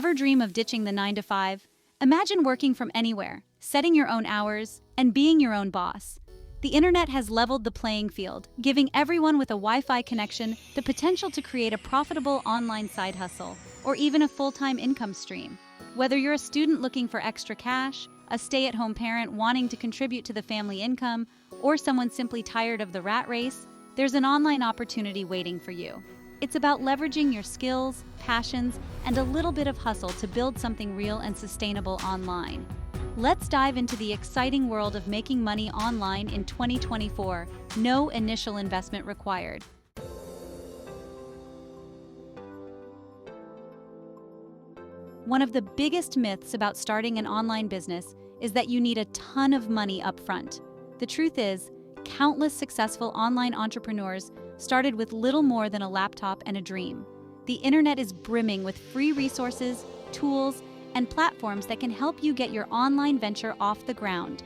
Ever dream of ditching the 9 to 5? Imagine working from anywhere, setting your own hours, and being your own boss. The internet has leveled the playing field, giving everyone with a Wi-Fi connection the potential to create a profitable online side hustle, or even a full-time income stream. Whether you're a student looking for extra cash, a stay-at-home parent wanting to contribute to the family income, or someone simply tired of the rat race, there's an online opportunity waiting for you. It's about leveraging your skills, passions, and a little bit of hustle to build something real and sustainable online. Let's dive into the exciting world of making money online in 2024. No initial investment required. One of the biggest myths about starting an online business is that you need a ton of money up front. The truth is, countless successful online entrepreneurs started with little more than a laptop and a dream. The internet is brimming with free resources, tools, and platforms that can help you get your online venture off the ground.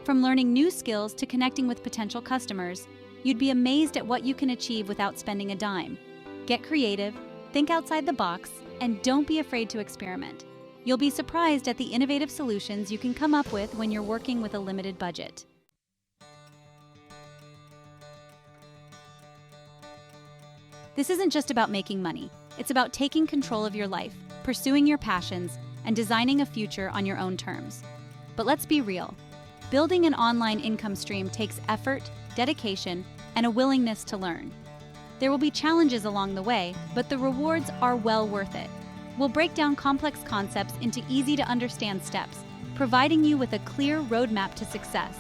From learning new skills to connecting with potential customers, you'd be amazed at what you can achieve without spending a dime. Get creative, think outside the box, and don't be afraid to experiment. You'll be surprised at the innovative solutions you can come up with when you're working with a limited budget. This isn't just about making money. It's about taking control of your life, pursuing your passions, and designing a future on your own terms. But let's be real. Building an online income stream takes effort, dedication, and a willingness to learn. There will be challenges along the way, but the rewards are well worth it. We'll break down complex concepts into easy-to-understand steps, providing you with a clear roadmap to success.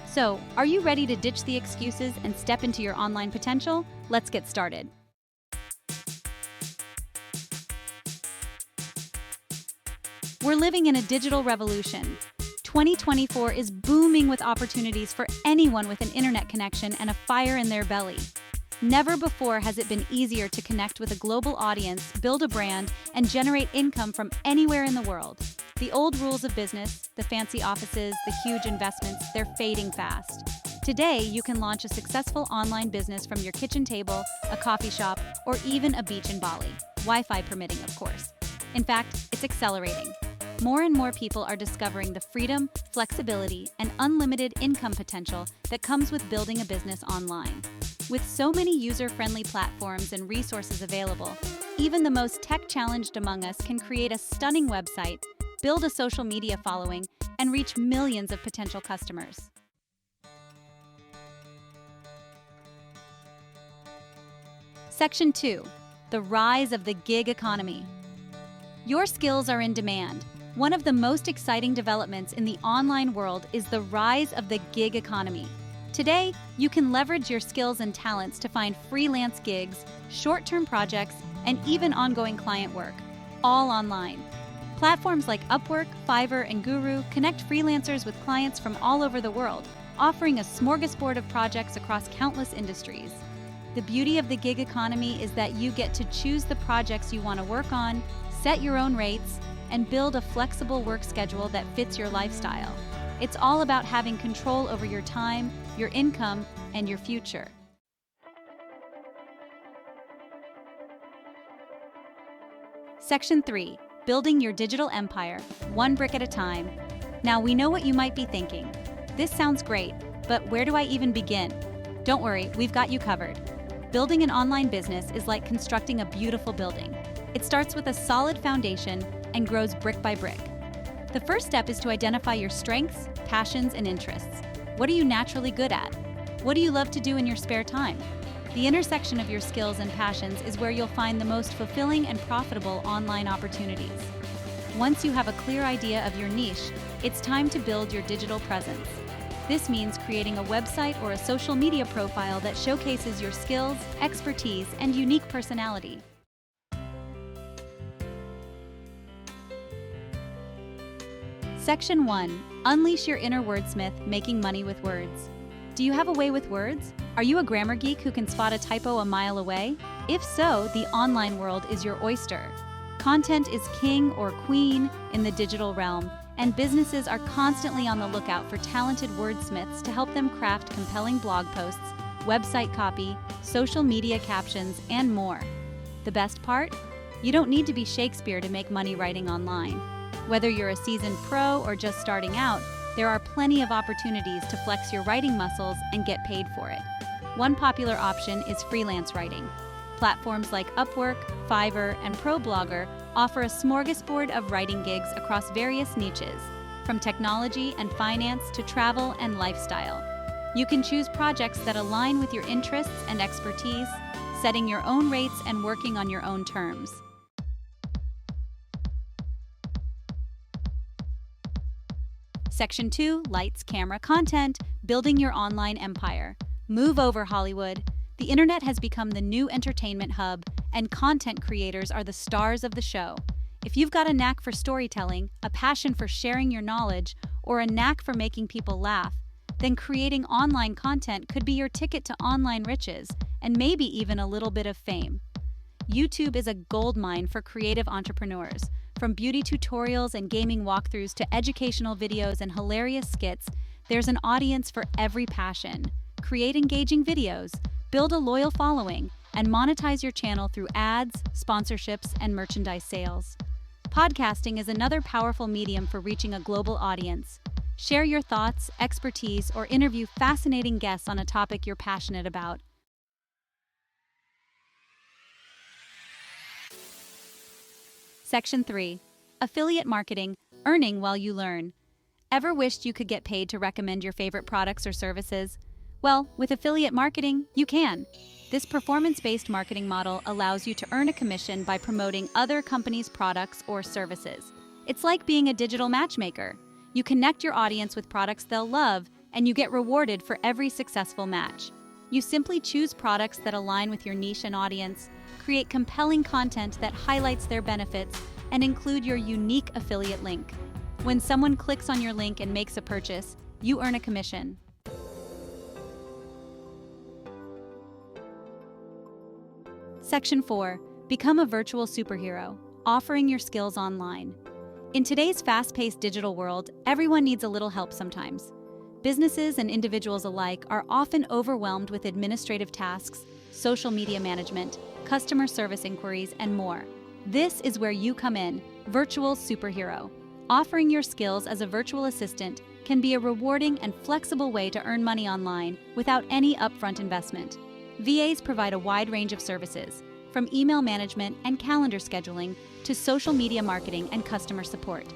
So, are you ready to ditch the excuses and step into your online potential? Let's get started. We're living in a digital revolution. 2024 is booming with opportunities for anyone with an internet connection and a fire in their belly. Never before has it been easier to connect with a global audience, build a brand, and generate income from anywhere in the world. The old rules of business, the fancy offices, the huge investments, they're fading fast. Today, you can launch a successful online business from your kitchen table, a coffee shop, or even a beach in Bali. Wi-Fi permitting, of course. In fact, it's accelerating. More and more people are discovering the freedom, flexibility, and unlimited income potential that comes with building a business online. With so many user-friendly platforms and resources available, even the most tech-challenged among us can create a stunning website, build a social media following, and reach millions of potential customers. Section 2. The rise of the gig economy. Your skills are in demand. One of the most exciting developments in the online world is the rise of the gig economy. Today, you can leverage your skills and talents to find freelance gigs, short-term projects, and even ongoing client work, all online. Platforms like Upwork, Fiverr, and Guru connect freelancers with clients from all over the world, offering a smorgasbord of projects across countless industries. The beauty of the gig economy is that you get to choose the projects you want to work on, set your own rates, and build a flexible work schedule that fits your lifestyle. It's all about having control over your time, your income, and your future. Section 3. Building your digital empire, one brick at a time. Now, we know what you might be thinking. This sounds great, but where do I even begin? Don't worry, we've got you covered. Building an online business is like constructing a beautiful building. It starts with a solid foundation and grows brick by brick. The first step is to identify your strengths, passions, and interests. What are you naturally good at? What do you love to do in your spare time? The intersection of your skills and passions is where you'll find the most fulfilling and profitable online opportunities. Once you have a clear idea of your niche, it's time to build your digital presence. This means creating a website or a social media profile that showcases your skills, expertise, and unique personality. Section 1. Unleash your inner wordsmith, making money with words. Do you have a way with words? Are you a grammar geek who can spot a typo a mile away? If so, the online world is your oyster. Content is king or queen in the digital realm, and businesses are constantly on the lookout for talented wordsmiths to help them craft compelling blog posts, website copy, social media captions, and more. The best part? You don't need to be Shakespeare to make money writing online. Whether you're a seasoned pro or just starting out, there are plenty of opportunities to flex your writing muscles and get paid for it. One popular option is freelance writing. Platforms like Upwork, Fiverr, and ProBlogger offer a smorgasbord of writing gigs across various niches, from technology and finance to travel and lifestyle. You can choose projects that align with your interests and expertise, setting your own rates and working on your own terms. Section 2, Lights, Camera, Content, Building Your Online Empire. Move over, Hollywood. The internet has become the new entertainment hub, and content creators are the stars of the show. If you've got a knack for storytelling, a passion for sharing your knowledge, or a knack for making people laugh, then creating online content could be your ticket to online riches, and maybe even a little bit of fame. YouTube is a goldmine for creative entrepreneurs. From beauty tutorials and gaming walkthroughs to educational videos and hilarious skits, there's an audience for every passion. Create engaging videos, build a loyal following, and monetize your channel through ads, sponsorships, and merchandise sales. Podcasting is another powerful medium for reaching a global audience. Share your thoughts, expertise, or interview fascinating guests on a topic you're passionate about. Section 3. Affiliate Marketing, Earning While You Learn. Ever wished you could get paid to recommend your favorite products or services? Well, with affiliate marketing, you can. This performance-based marketing model allows you to earn a commission by promoting other companies' products or services. It's like being a digital matchmaker. You connect your audience with products they'll love, and you get rewarded for every successful match. You simply choose products that align with your niche and audience, create compelling content that highlights their benefits, and include your unique affiliate link. When someone clicks on your link and makes a purchase, you earn a commission. Section 4. Become a virtual superhero, offering your skills online. In today's fast-paced digital world, everyone needs a little help sometimes. Businesses and individuals alike are often overwhelmed with administrative tasks, social media management, customer service inquiries, and more. This is where you come in, virtual superhero. Offering your skills as a virtual assistant can be a rewarding and flexible way to earn money online without any upfront investment. VAs provide a wide range of services, from email management and calendar scheduling to social media marketing and customer support.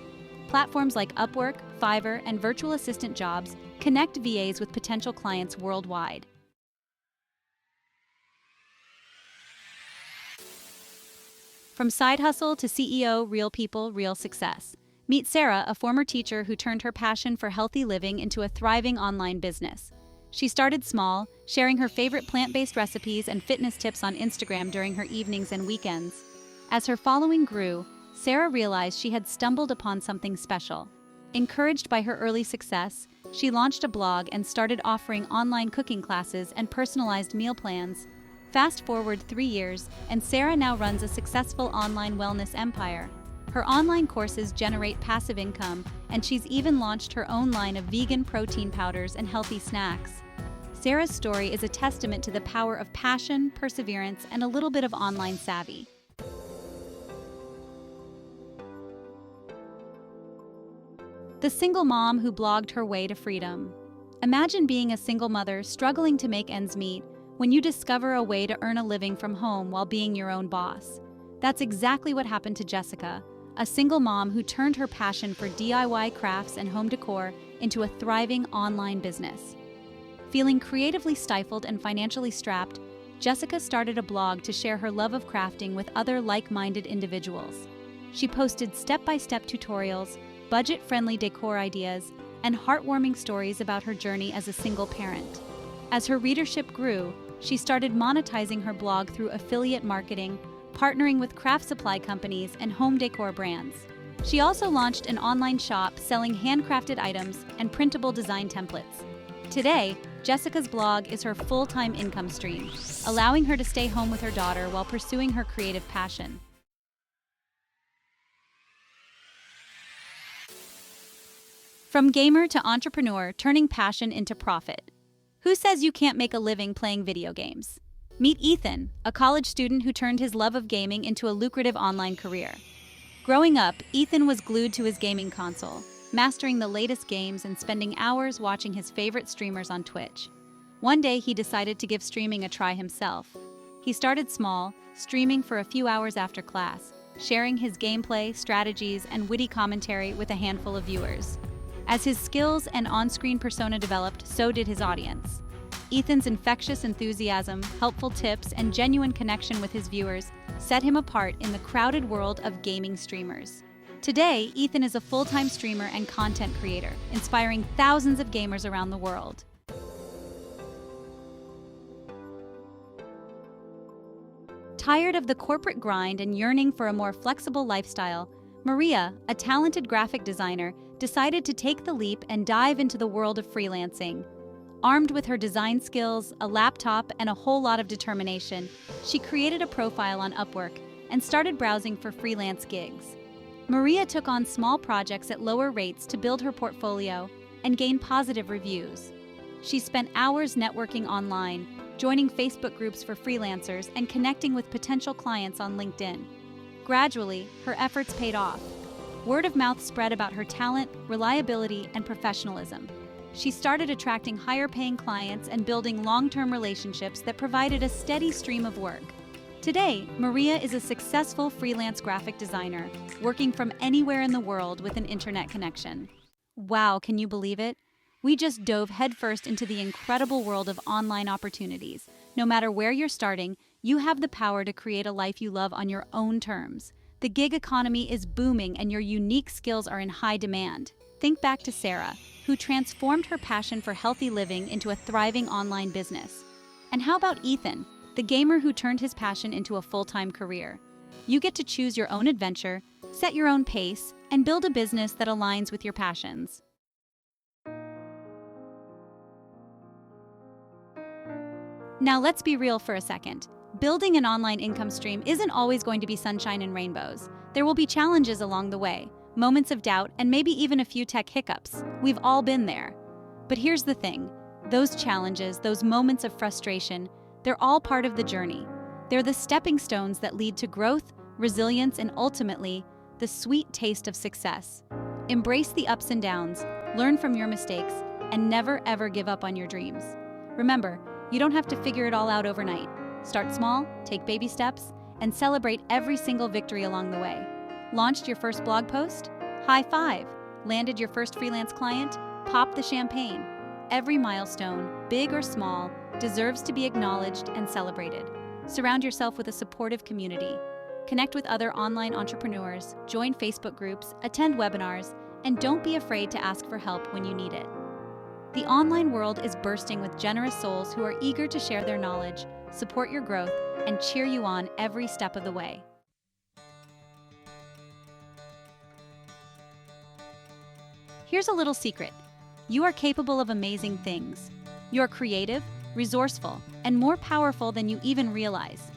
Platforms like Upwork, Fiverr, and virtual assistant jobs connect VAs with potential clients worldwide. From side hustle to CEO, real people, real success. Meet Sarah, a former teacher who turned her passion for healthy living into a thriving online business. She started small, sharing her favorite plant-based recipes and fitness tips on Instagram during her evenings and weekends. As her following grew, Sarah realized she had stumbled upon something special. Encouraged by her early success, she launched a blog and started offering online cooking classes and personalized meal plans. Fast forward 3 years, and Sarah now runs a successful online wellness empire. Her online courses generate passive income, and she's even launched her own line of vegan protein powders and healthy snacks. Sarah's story is a testament to the power of passion, perseverance, and a little bit of online savvy. The single mom who blogged her way to freedom. Imagine being a single mother struggling to make ends meet when you discover a way to earn a living from home while being your own boss. That's exactly what happened to Jessica, a single mom who turned her passion for DIY crafts and home decor into a thriving online business. Feeling creatively stifled and financially strapped, Jessica started a blog to share her love of crafting with other like-minded individuals. She posted step-by-step tutorials, budget-friendly decor ideas, and heartwarming stories about her journey as a single parent. As her readership grew, she started monetizing her blog through affiliate marketing, partnering with craft supply companies and home decor brands. She also launched an online shop selling handcrafted items and printable design templates. Today, Jessica's blog is her full-time income stream, allowing her to stay home with her daughter while pursuing her creative passion. From gamer to entrepreneur, turning passion into profit. Who says you can't make a living playing video games? Meet Ethan, a college student who turned his love of gaming into a lucrative online career. Growing up, Ethan was glued to his gaming console, mastering the latest games and spending hours watching his favorite streamers on Twitch. One day, he decided to give streaming a try himself. He started small, streaming for a few hours after class, sharing his gameplay, strategies, and witty commentary with a handful of viewers. As his skills and on-screen persona developed, so did his audience. Ethan's infectious enthusiasm, helpful tips, and genuine connection with his viewers set him apart in the crowded world of gaming streamers. Today, Ethan is a full-time streamer and content creator, inspiring thousands of gamers around the world. Tired of the corporate grind and yearning for a more flexible lifestyle, Maria, a talented graphic designer, decided to take the leap and dive into the world of freelancing. Armed with her design skills, a laptop, and a whole lot of determination, she created a profile on Upwork and started browsing for freelance gigs. Maria took on small projects at lower rates to build her portfolio and gain positive reviews. She spent hours networking online, joining Facebook groups for freelancers, and connecting with potential clients on LinkedIn. Gradually, her efforts paid off. Word of mouth spread about her talent, reliability, and professionalism. She started attracting higher-paying clients and building long-term relationships that provided a steady stream of work. Today, Maria is a successful freelance graphic designer, working from anywhere in the world with an internet connection. Wow, can you believe it? We just dove headfirst into the incredible world of online opportunities. No matter where you're starting, you have the power to create a life you love on your own terms. The gig economy is booming and your unique skills are in high demand. Think back to Sarah, who transformed her passion for healthy living into a thriving online business. And how about Ethan, the gamer who turned his passion into a full-time career? You get to choose your own adventure, set your own pace, and build a business that aligns with your passions. Now let's be real for a second. Building an online income stream isn't always going to be sunshine and rainbows. There will be challenges along the way, moments of doubt, and maybe even a few tech hiccups. We've all been there. But here's the thing. Those challenges, those moments of frustration, they're all part of the journey. They're the stepping stones that lead to growth, resilience, and ultimately, the sweet taste of success. Embrace the ups and downs, learn from your mistakes, and never ever give up on your dreams. Remember, you don't have to figure it all out overnight. Start small, take baby steps, and celebrate every single victory along the way. Launched your first blog post? High five. Landed your first freelance client? Pop the champagne. Every milestone, big or small, deserves to be acknowledged and celebrated. Surround yourself with a supportive community. Connect with other online entrepreneurs, join Facebook groups, attend webinars, and don't be afraid to ask for help when you need it. The online world is bursting with generous souls who are eager to share their knowledge, support your growth, and cheer you on every step of the way. Here's a little secret. You are capable of amazing things. You're creative, resourceful, and more powerful than you even realize.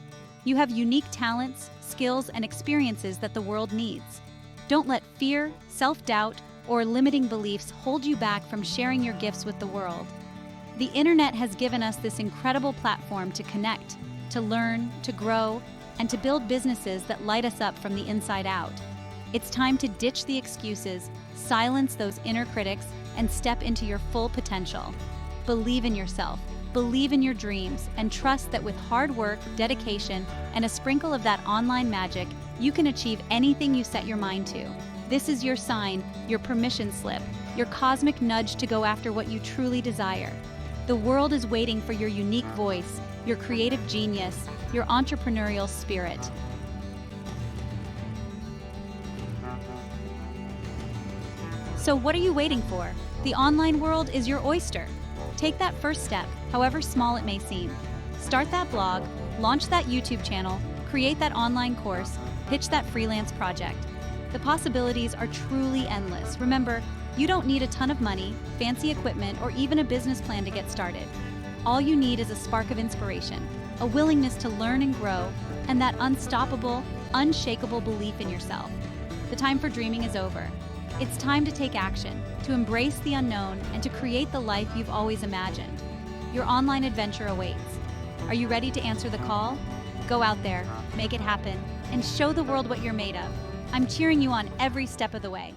You have unique talents, skills, and experiences that the world needs. Don't let fear, self-doubt, or limiting beliefs hold you back from sharing your gifts with the world. The internet has given us this incredible platform to connect, to learn, to grow, and to build businesses that light us up from the inside out. It's time to ditch the excuses, silence those inner critics, and step into your full potential. Believe in yourself, believe in your dreams, and trust that with hard work, dedication, and a sprinkle of that online magic, you can achieve anything you set your mind to. This is your sign, your permission slip, your cosmic nudge to go after what you truly desire. The world is waiting for your unique voice, your creative genius, your entrepreneurial spirit. So what are you waiting for? The online world is your oyster. Take that first step, however small it may seem. Start that blog, launch that YouTube channel, create that online course, pitch that freelance project. The possibilities are truly endless. Remember, you don't need a ton of money, fancy equipment, or even a business plan to get started. All you need is a spark of inspiration, a willingness to learn and grow, and that unstoppable, unshakable belief in yourself. The time for dreaming is over. It's time to take action, to embrace the unknown, and to create the life you've always imagined. Your online adventure awaits. Are you ready to answer the call? Go out there, make it happen, and show the world what you're made of. I'm cheering you on every step of the way.